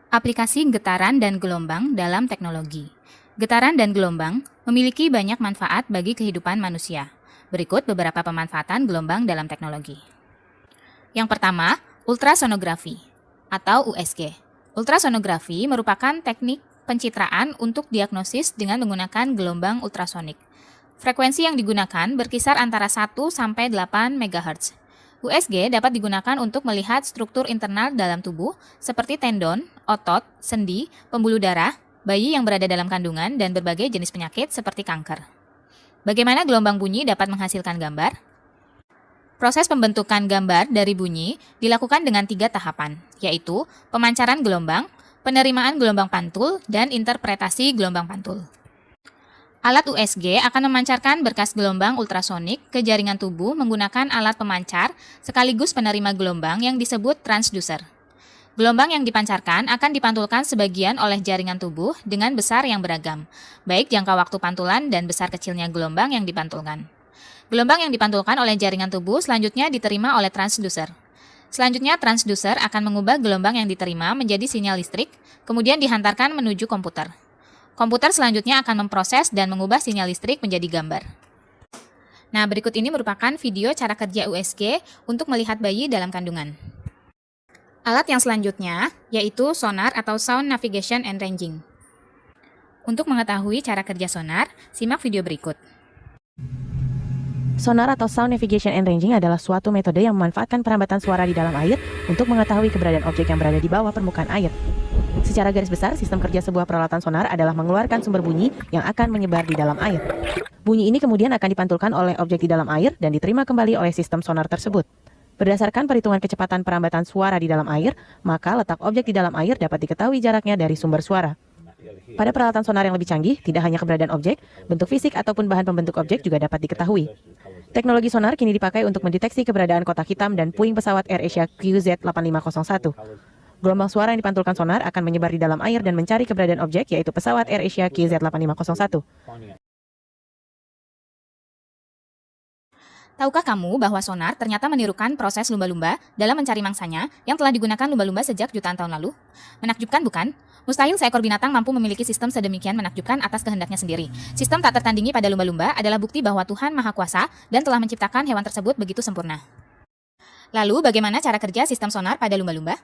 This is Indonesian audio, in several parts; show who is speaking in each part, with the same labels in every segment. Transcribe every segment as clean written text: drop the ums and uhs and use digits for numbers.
Speaker 1: Aplikasi getaran dan gelombang dalam teknologi. Getaran dan gelombang memiliki banyak manfaat bagi kehidupan manusia. Berikut beberapa pemanfaatan gelombang dalam teknologi. Yang pertama, ultrasonografi atau USG. Ultrasonografi merupakan teknik pencitraan untuk diagnosis dengan menggunakan gelombang ultrasonik. Frekuensi yang digunakan berkisar antara 1 sampai 8 MHz. USG dapat digunakan untuk melihat struktur internal dalam tubuh seperti tendon, otot, sendi, pembuluh darah, bayi yang berada dalam kandungan, dan berbagai jenis penyakit seperti kanker. Bagaimana gelombang bunyi dapat menghasilkan gambar? Proses pembentukan gambar dari bunyi dilakukan dengan 3 tahapan, yaitu pemancaran gelombang, penerimaan gelombang pantul, dan interpretasi gelombang pantul. Alat USG akan memancarkan berkas gelombang ultrasonik ke jaringan tubuh menggunakan alat pemancar sekaligus penerima gelombang yang disebut transducer. Gelombang yang dipancarkan akan dipantulkan sebagian oleh jaringan tubuh dengan besar yang beragam, baik jangka waktu pantulan dan besar kecilnya gelombang yang dipantulkan. Gelombang yang dipantulkan oleh jaringan tubuh selanjutnya diterima oleh transducer. Selanjutnya, transducer akan mengubah gelombang yang diterima menjadi sinyal listrik, kemudian dihantarkan menuju komputer. Komputer selanjutnya akan memproses dan mengubah sinyal listrik menjadi gambar. Nah, berikut ini merupakan video cara kerja USG untuk melihat bayi dalam kandungan. Alat yang selanjutnya yaitu sonar atau Sound Navigation and Ranging. Untuk mengetahui cara kerja sonar, simak video berikut.
Speaker 2: Sonar atau Sound Navigation and Ranging adalah suatu metode yang memanfaatkan perambatan suara di dalam air untuk mengetahui keberadaan objek yang berada di bawah permukaan air. Secara garis besar, sistem kerja sebuah peralatan sonar adalah mengeluarkan sumber bunyi yang akan menyebar di dalam air. Bunyi ini kemudian akan dipantulkan oleh objek di dalam air dan diterima kembali oleh sistem sonar tersebut. Berdasarkan perhitungan kecepatan perambatan suara di dalam air, maka letak objek di dalam air dapat diketahui jaraknya dari sumber suara. Pada peralatan sonar yang lebih canggih, tidak hanya keberadaan objek, bentuk fisik ataupun bahan pembentuk objek juga dapat diketahui. Teknologi sonar kini dipakai untuk mendeteksi keberadaan kotak hitam dan puing pesawat AirAsia QZ8501. Gelombang suara yang dipantulkan sonar akan menyebar di dalam air dan mencari keberadaan objek, yaitu pesawat AirAsia QZ8501.
Speaker 1: Tahukah kamu bahwa sonar ternyata menirukan proses lumba-lumba dalam mencari mangsanya yang telah digunakan lumba-lumba sejak jutaan tahun lalu? Menakjubkan bukan? Mustahil seekor binatang mampu memiliki sistem sedemikian menakjubkan atas kehendaknya sendiri. Sistem tak tertandingi pada lumba-lumba adalah bukti bahwa Tuhan Maha Kuasa dan telah menciptakan hewan tersebut begitu sempurna. Lalu, bagaimana cara kerja sistem sonar pada lumba-lumba?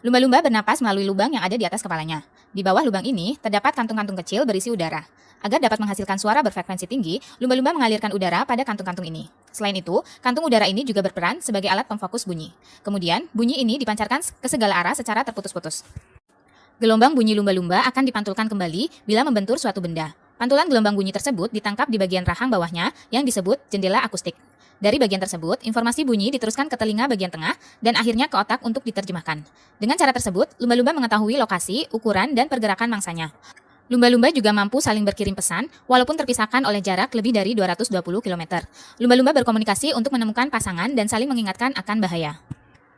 Speaker 1: Lumba-lumba bernapas melalui lubang yang ada di atas kepalanya. Di bawah lubang ini, terdapat kantung-kantung kecil berisi udara. Agar dapat menghasilkan suara berfrekuensi tinggi, lumba-lumba mengalirkan udara pada kantung-kantung ini. Selain itu, kantung udara ini juga berperan sebagai alat pemfokus bunyi. Kemudian, bunyi ini dipancarkan ke segala arah secara terputus-putus. Gelombang bunyi lumba-lumba akan dipantulkan kembali bila membentur suatu benda. Pantulan gelombang bunyi tersebut ditangkap di bagian rahang bawahnya yang disebut jendela akustik. Dari bagian tersebut, informasi bunyi diteruskan ke telinga bagian tengah dan akhirnya ke otak untuk diterjemahkan. Dengan cara tersebut, lumba-lumba mengetahui lokasi, ukuran, dan pergerakan mangsanya. Lumba-lumba juga mampu saling berkirim pesan walaupun terpisahkan oleh jarak lebih dari 220 km. Lumba-lumba berkomunikasi untuk menemukan pasangan dan saling mengingatkan akan bahaya.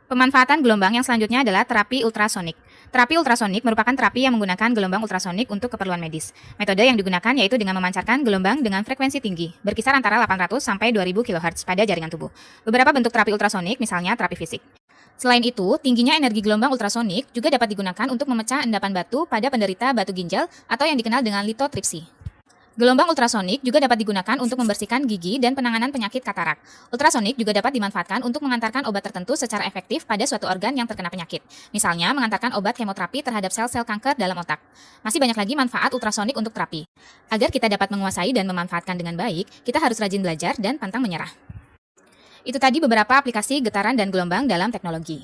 Speaker 1: Pemanfaatan gelombang yang selanjutnya adalah terapi ultrasonik. Terapi ultrasonik merupakan terapi yang menggunakan gelombang ultrasonik untuk keperluan medis. Metode yang digunakan yaitu dengan memancarkan gelombang dengan frekuensi tinggi, berkisar antara 800 sampai 2000 kHz pada jaringan tubuh. Beberapa bentuk terapi ultrasonik misalnya terapi fisik. Selain itu, tingginya energi gelombang ultrasonik juga dapat digunakan untuk memecah endapan batu pada penderita batu ginjal atau yang dikenal dengan litotripsi. Gelombang ultrasonik juga dapat digunakan untuk membersihkan gigi dan penanganan penyakit katarak. Ultrasonik juga dapat dimanfaatkan untuk mengantarkan obat tertentu secara efektif pada suatu organ yang terkena penyakit. Misalnya, mengantarkan obat kemoterapi terhadap sel-sel kanker dalam otak. Masih banyak lagi manfaat ultrasonik untuk terapi. Agar kita dapat menguasai dan memanfaatkan dengan baik, kita harus rajin belajar dan pantang menyerah. Itu tadi beberapa aplikasi getaran dan gelombang dalam teknologi.